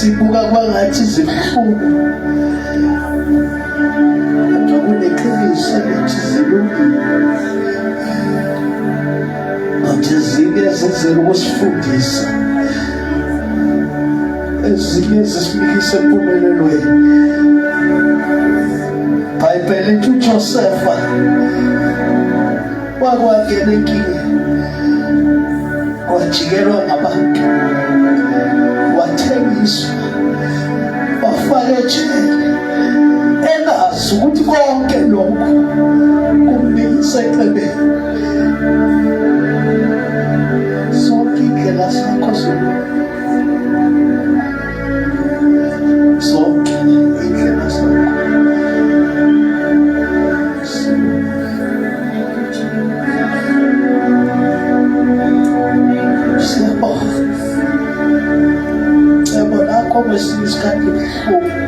Sibuka kwangathi zibuhlungu kodwa kuneqiniso elithi zilungile nathi zike zizele ukusifundisa ezinye zisifikise empumelelweni. Bhayibheli lithi uJosefa wakwangena enkingeni wajikelwa ngabantu wathengiswa wafaka ejele engazi ukuthi konke lokhu kumbikisa eqebeni. Sonke indlela zakho zonke indlela zakho siyabonga kwesinye isikhathi buhlungu